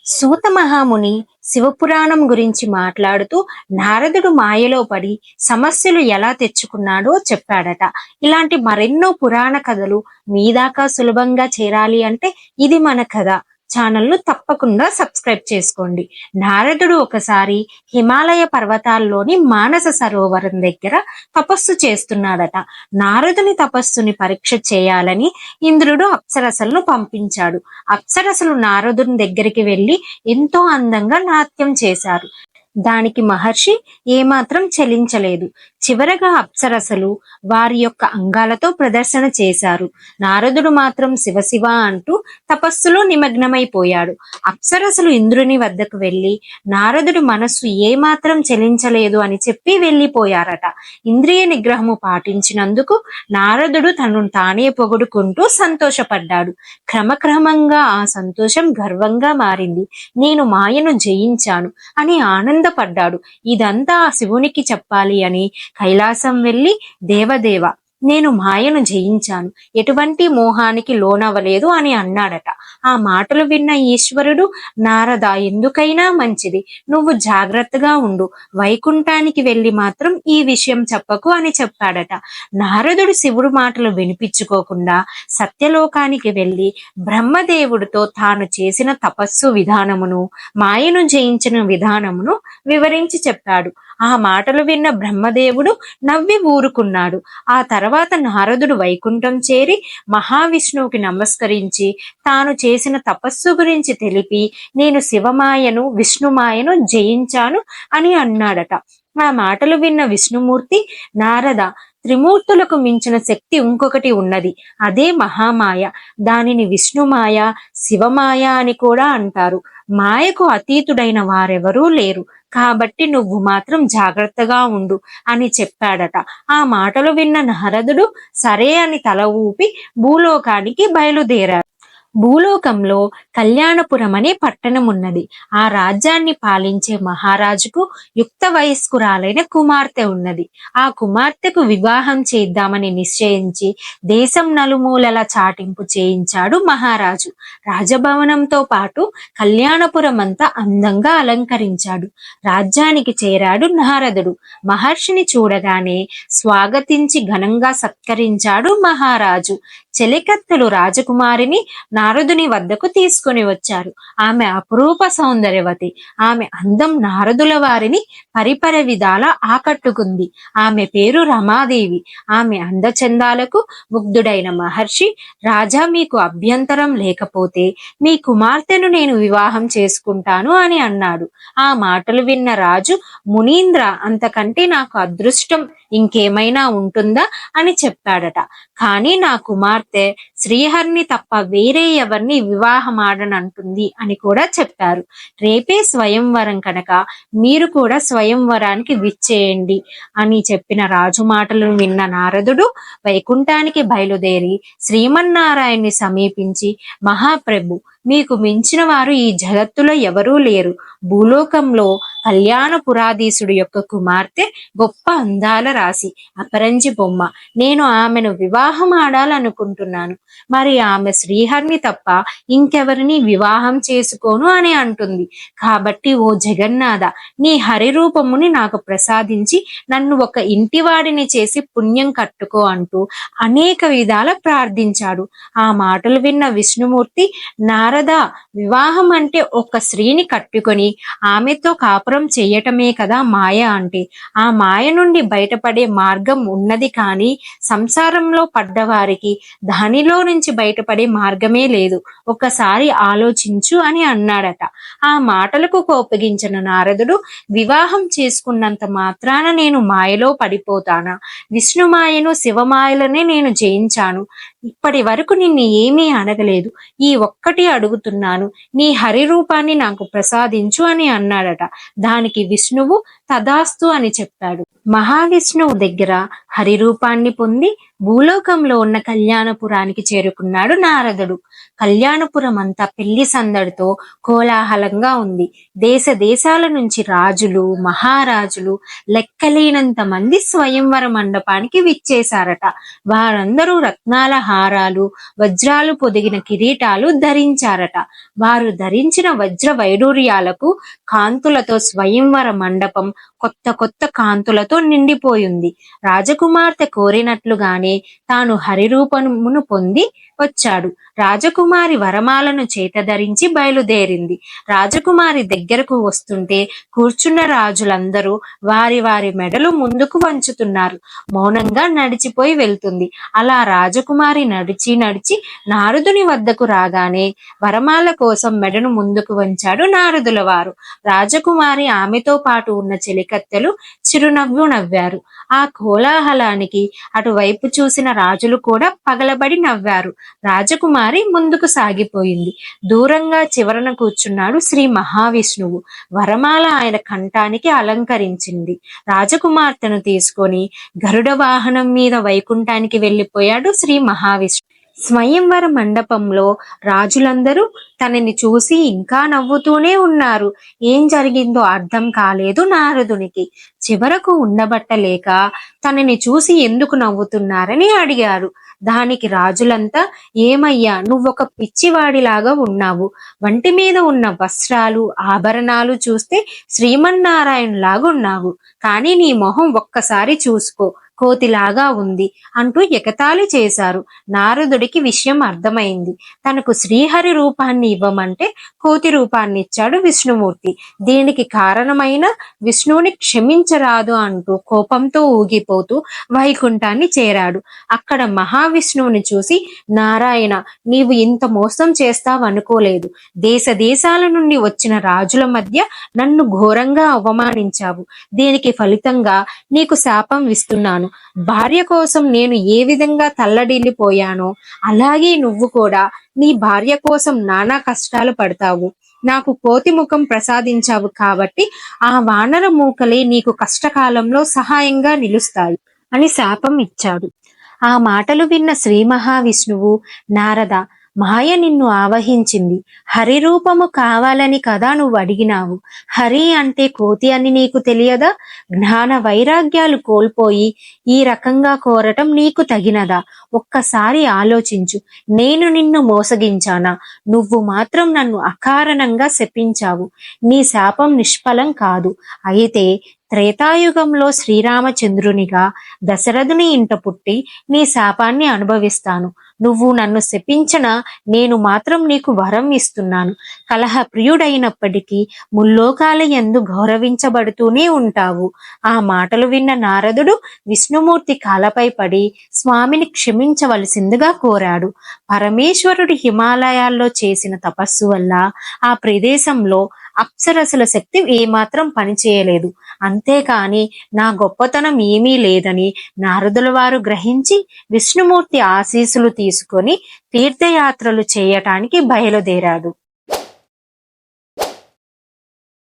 సూత మహాముని శివపురాణం గురించి మాట్లాడుతూ నారదుడు మాయలో పడి సమస్యలు ఎలా తెచ్చుకున్నాడో చెప్పాడట. ఇలాంటి మరెన్నో పురాణ కథలు మీ దాకా సులభంగా చేరాలి అంటే ఇది మన కథ ఛానల్ను తప్పకుండా సబ్స్క్రైబ్ చేసుకోండి. నారదుడు ఒకసారి హిమాలయ పర్వతాల్లోని మానస సరోవరం దగ్గర తపస్సు చేస్తున్నాడట. నారదుని తపస్సుని పరీక్ష చేయాలని ఇంద్రుడు అప్సరసలను పంపించాడు. అప్సరసలు నారదుని దగ్గరికి వెళ్లి ఎంతో అందంగా నాట్యం చేశారు. దానికి మహర్షి ఏమాత్రం చలించలేదు. చివరగా అప్సరసలు వారి యొక్క అంగాలతో ప్రదర్శన చేశారు. నారదుడు మాత్రం శివశివ అంటూ తపస్సులో నిమగ్నమైపోయాడు. అప్సరసలు ఇంద్రుని వద్దకు వెళ్లి నారదుడి మనస్సు ఏమాత్రం చలించలేదు అని చెప్పి వెళ్లిపోయారట. ఇంద్రియ నిగ్రహము పాటించినందుకు నారదుడు తనను తానే పొగుడుకుంటూ సంతోషపడ్డాడు. క్రమక్రమంగా ఆ సంతోషం గర్వంగా మారింది. నేను మాయను జయించాను అని ఆనందపడ్డాడు. ఇదంతా ఆ శివునికి చెప్పాలి అని కైలాసం వెళ్లి దేవదేవ, నేను మాయను జయించాను, ఎటువంటి మోహానికి లోనవ్వలేదు అని అన్నాడట. ఆ మాటలు విన్న ఈశ్వరుడు, నారద, ఎందుకైనా మంచిది, నువ్వు జాగ్రత్తగా ఉండు, వైకుంఠానికి వెళ్లి మాత్రం ఈ విషయం చెప్పకు అని చెప్పాడట. నారదుడు శివుడు మాటలు వినిపించుకోకుండా సత్యలోకానికి వెళ్లి బ్రహ్మదేవుడితో తాను చేసిన తపస్సు విధానమును, మాయను జయించిన విధానమును వివరించి చెప్పాడు. ఆ మాటలు విన్న బ్రహ్మదేవుడు నవ్వి ఊరుకున్నాడు. ఆ తర్వాత నారదుడు వైకుంఠం చేరి మహావిష్ణువుకి నమస్కరించి తాను చేసిన తపస్సు గురించి తెలిపి నేను శివమాయను విష్ణుమాయను జయించాను అని అన్నాడట. ఆ మాటలు విన్న విష్ణుమూర్తి, నారద, త్రిమూర్తులకు మించిన శక్తి ఇంకొకటి ఉన్నది, అదే మహామాయ. దానిని విష్ణుమాయ, శివమాయ అని కూడా అంటారు. మాయకు అతీతుడైన వారెవరూ లేరు, కాబట్టి నువ్వు మాత్రం జాగ్రత్తగా ఉండు అని చెప్పాడట. ఆ మాటలు విన్న నారదుడు సరే అని తల ఊపి భూలోకానికి బయలుదేరాడు. భూలోకంలో కళ్యాణపురం అనే పట్టణం ఉన్నది. ఆ రాజ్యాన్ని పాలించే మహారాజుకు యుక్త వయస్కురాలైన కుమార్తె ఉన్నది. ఆ కుమార్తెకు వివాహం చేద్దామని నిశ్చయించి దేశం నలుమూలల చాటింపు చేయించాడు మహారాజు. రాజభవనంతో పాటు కళ్యాణపురం అంతా అందంగా అలంకరించాడు. రాజ్యానికి చేరాడు నారదుడు. మహర్షిని చూడగానే స్వాగతించి ఘనంగా సత్కరించాడు మహారాజు. చెలికత్తెలు రాజకుమారిని నారదుని వద్దకు తీసుకుని వచ్చారు. ఆమె అపురూప సౌందర్యవతి. ఆమె అందం నారదుల వారిని పరిపర విధాల ఆకట్టుకుంది. ఆమె పేరు రమాదేవి. ఆమె అందచందాలకు ముగ్ధుడైన మహర్షి, రాజా, మీకు అభ్యంతరం లేకపోతే మీ కుమార్తెను నేను వివాహం చేసుకుంటాను అని అన్నాడు. ఆ మాటలు విన్న రాజు, మునీంద్ర, అంతకంటే నాకు అదృష్టం ఇంకేమైనా ఉంటుందా అని చెప్పాడట. కానీ నా కుమార్తె శ్రీహరిని తప్ప వేరే ఎవరిని వివాహమాడనంటుంది అని కూడా చెప్పారు. రేపే స్వయంవరం కనుక మీరు కూడా స్వయంవరానికి విచ్చేయండి అని చెప్పిన రాజు మాటలను విన్న నారదుడు వైకుంఠానికి బయలుదేరి శ్రీమన్నారాయణ్ణి సమీపించి, మహాప్రభు, మీకు మించిన వారు ఈ జగత్తులో ఎవరూ లేరు. భూలోకంలో కళ్యాణపురాధీశుడు యొక్క కుమార్తె గొప్ప అందాల రాశి, అపరంజి బొమ్మ. నేను ఆమెను వివాహం ఆడాలనుకుంటున్నాను. మరి ఆమె శ్రీహరిని తప్ప ఇంకెవరిని వివాహం చేసుకోను అని అంటుంది. కాబట్టి ఓ జగన్నాథ, నీ హరి రూపముని నాకు ప్రసాదించి నన్ను ఒక ఇంటివాడిని చేసి పుణ్యం కట్టుకో అంటూ అనేక విధాల ప్రార్థించాడు. ఆ మాటలు విన్న విష్ణుమూర్తి, నారద, వివాహం అంటే ఒక స్త్రీని కట్టుకొని ఆమెతో కాపురం చేయటమే కదా మాయ అంటే. ఆ మాయ నుండి బయటపడే మార్గం ఉన్నది, కానీ సంసారంలో పడ్డవారికి దానిలో నుంచి బయటపడే మార్గమే లేదు. ఒక్కసారి ఆలోచించు అని అన్నాడట. ఆ మాటలకు కోపగించిన నారదుడు, వివాహం చేసుకున్నంత మాత్రాన నేను మాయలో పడిపోతానా? విష్ణుమాయను శివమాయలనే నేను జయించాను. ఇప్పటి వరకు నిన్ను ఏమీ అడగలేదు, ఈ ఒక్కటి అడుగుతున్నాను, నీ హరి రూపాన్ని నాకు ప్రసాదించు అని అన్నాడట. దానికి విష్ణువు, తదాస్తు అని చెప్పాడు. మహావిష్ణువు దగ్గర హరిరూపాన్ని పొంది భూలోకంలో ఉన్న కళ్యాణపురానికి చేరుకున్నాడు నారదుడు. కళ్యాణపురం అంతా పెళ్లి సందడితో కోలాహలంగా ఉంది. దేశ దేశాల నుంచి రాజులు, మహారాజులు లెక్కలేనంత మంది స్వయంవర మండపానికి విచ్చేశారట. వారందరూ రత్నాల హారాలు, వజ్రాలు పొదిగిన కిరీటాలు ధరించారట. వారు ధరించిన వజ్ర వైడూర్యాలకు కాంతులతో స్వయంవర మండపం కొత్త కొత్త కాంతులతో నిండిపోయింది. రాజకుమార్తె కోరినట్లుగానే తాను హరిరూపమును పొంది వచ్చాడు. రాజకుమారి వరమాలను చేత ధరించి బయలుదేరింది. రాజకుమారి దగ్గరకు వస్తుంటే కూర్చున్న రాజులందరూ వారి వారి మెడలు ముందుకు వంచుతున్నారు. మౌనంగా నడిచిపోయి వెళ్తుంది. అలా రాజకుమారి నడిచి నడిచి నారదుని వద్దకు రాగానే వరమాల కోసం మెడను ముందుకు వంచాడు నారదుల వారు. రాజకుమారి ఆమెతో పాటు ఉన్న చెలికత్తెలు చిరునవ్వు నవ్వారు. ఆ కోలాహలానికి అటువైపు చూసిన రాజులు కూడా పగలబడి నవ్వారు. రాజకుమారి ముందుకు సాగిపోయింది. దూరంగా చివరన కూర్చున్నాడు శ్రీ మహావిష్ణువు. వరమాల ఆయన కంఠానికి అలంకరించింది. రాజకుమార్తెను తీసుకొని గరుడ వాహనం మీద వైకుంఠానికి వెళ్ళిపోయాడు శ్రీ మహావిష్ణువు. స్వయంవర మండపంలో రాజులందరూ తనని చూసి ఇంకా నవ్వుతూనే ఉన్నారు. ఏం జరిగిందో అర్థం కాలేదు నారదునికి. చివరకు ఉండబట్టలేక తనని చూసి ఎందుకు నవ్వుతున్నారని అడిగారు. దానికి రాజులంతా, ఏమయ్యా, నువ్వొక పిచ్చివాడిలాగా ఉన్నావు. వంటి మీద ఉన్న వస్త్రాలు, ఆభరణాలు చూస్తే శ్రీమన్నారాయణలాగా ఉన్నావు. కానీ నీ మొహం ఒక్కసారి చూసుకో, కోతిలాగా ఉంది అంటూ ఎగతాళి చేశారు. నారదుడికి విషయం అర్థమైంది. తనకు శ్రీహరి రూపాన్ని ఇవ్వమంటే కోతి రూపాన్ని ఇచ్చాడు విష్ణుమూర్తి. దీనికి కారణమైన విష్ణువుని క్షమించరాదు అంటూ కోపంతో ఊగిపోతూ వైకుంఠాన్ని చేరాడు. అక్కడ మహావిష్ణువుని చూసి, నారాయణ, నీవు ఇంత మోసం చేస్తావనుకోలేదు. దేశ దేశాల నుండి వచ్చిన రాజుల మధ్య నన్ను ఘోరంగా అవమానించావు. దీనికి ఫలితంగా నీకు శాపం ఇస్తున్నాను. భార్య కోసం నేను ఏ విధంగా తల్లడిల్లిపోయానో అలాగే నువ్వు కూడా నీ భార్య కోసం నానా కష్టాలు పడతావు. నాకు కోతి ముఖం ప్రసాదించావు కాబట్టి ఆ వానర మూకలే నీకు కష్టకాలంలో సహాయంగా నిలుస్తాయి అని శాపం ఇచ్చాడు. ఆ మాటలు విన్న శ్రీ మహావిష్ణువు, నారద, మాయ నిన్ను ఆవహించింది. హరి రూపము కావాలని కదా నువ్వు అడిగినావు. హరి అంటే కోతి అని నీకు తెలియదా? జ్ఞాన వైరాగ్యాలు కోల్పోయి ఈ రకంగా కోరటం నీకు తగినదా? ఒక్కసారి ఆలోచించు. నేను నిన్ను మోసగించానా? నువ్వు మాత్రం నన్ను అకారణంగా శపించావు. నీ శాపం నిష్ఫలం కాదు. అయితే త్రేతాయుగంలో శ్రీరామచంద్రునిగా దశరథుని ఇంట పుట్టి నీ శాపాన్ని అనుభవిస్తాను. నువ్వు నన్ను శపించిన నేను మాత్రం నీకు వరం ఇస్తున్నాను. కలహ ప్రియుడైనప్పటికీ ముల్లోకాల యందు గౌరవించబడుతూనే ఉంటావు. ఆ మాటలు విన్న నారదుడు విష్ణుమూర్తి కాలపై పడి స్వామిని క్షమించవలసిందిగా కోరాడు. పరమేశ్వరుడు హిమాలయాల్లో చేసిన తపస్సు వల్ల ఆ ప్రదేశంలో అప్సరసుల శక్తి ఏమాత్రం పనిచేయలేదు. అంతేకాని నా గొప్పతనం ఏమీ లేదని నారదుల వారు గ్రహించి విష్ణుమూర్తి ఆశీస్సులు తీసుకొని తీర్థయాత్రలు చేయటానికి బయలుదేరాడు.